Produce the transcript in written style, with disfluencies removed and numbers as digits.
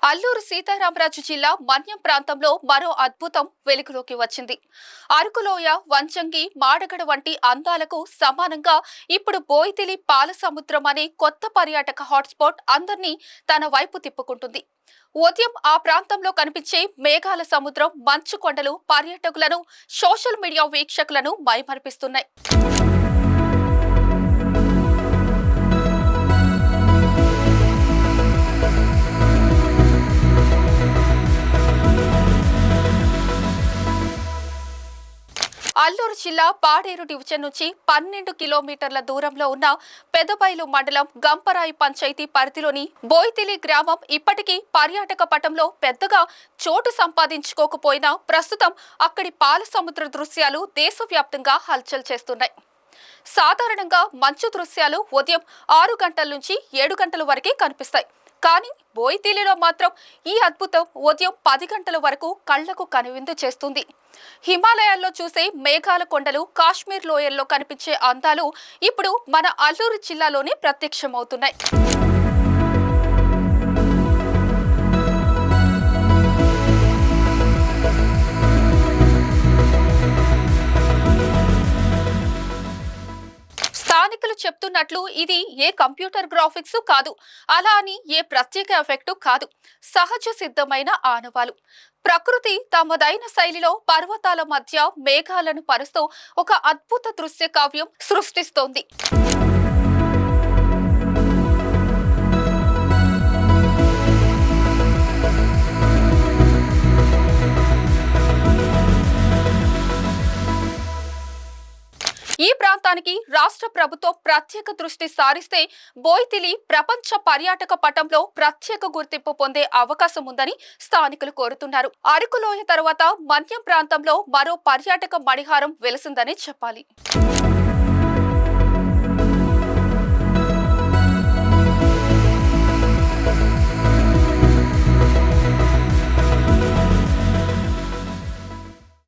అల్లూరు సీతారామరాజు జిల్లా మన్యం ప్రాంతంలో మరో అద్భుతం వెలుగులోకి వచ్చింది. అరకులోయ, వంచంగి, మాడగడ వంటి అందాలకు సమానంగా ఇప్పుడు బోయితిలి పాలసముద్రం అనే కొత్త పర్యాటక హాట్స్పాట్ అందరినీ తన వైపు తిప్పుకుంటుంది. ఉదయం ఆ ప్రాంతంలో కనిపించే మేఘాల సముద్రం, మంచు కొండలు పర్యాటకులను, సోషల్ మీడియా వీక్షకులను మైమరిపిస్తున్నాయి. అల్లూరు జిల్లా పాడేరు డివిజన్ నుంచి 12 కిలోమీటర్ల దూరంలో ఉన్న పెదబైలు మండలం గంపరాయి పంచాయతీ పరిధిలోని బోయితిలి గ్రామం ఇప్పటికీ పర్యాటక పటంలో పెద్దగా చోటు సంపాదించుకోకపోయినా ప్రస్తుతం అక్కడి పాల సముద్ర దృశ్యాలు దేశవ్యాప్తంగా హల్చల్ చేస్తున్నాయి. సాధారణంగా మంచు దృశ్యాలు ఉదయం 6 గంటల నుంచి 7 గంటల వరకే కనిపిస్తాయి. కానీ బోయితిలిలో మాత్రం ఈ అద్భుతం ఉదయం 10 గంటల వరకు కళ్లకు కనువిందు చేస్తుంది. హిమాలయాల్లో చూసే మేఘాల కొండలు, కాశ్మీర్ లోయల్లో కనిపించే అందాలు ఇప్పుడు మన అల్లూరు జిల్లాలోనే ప్రత్యక్షమవుతున్నాయి. స్థానికులు చెప్తున్నట్లు ఇది ఏ కంప్యూటర్ గ్రాఫిక్స్ కాదు, అలా అని ఏ ప్రత్యేక ఎఫెక్టు కాదు. సహజ సిద్ధమైన ఆనవాలు. ప్రకృతి తమదైన శైలిలో పర్వతాల మధ్య మేఘాలను పరుస్తూ ఒక అద్భుత దృశ్య కావ్యం సృష్టిస్తోంది. ఈ ప్రాంతానికి రాష్ట్ర ప్రభుత్వం ప్రత్యేక దృష్టి సారిస్తే బోయితిలి ప్రపంచ పర్యాటక పటంలో ప్రత్యేక గుర్తింపు పొందే అవకాశం ఉందని స్థానికులు కోరుతున్నారు. అరకులోయ తర్వాత మన్యం ప్రాంతంలో మరో పర్యాటక మణిహారం వెలిసిందని చెప్పాలి.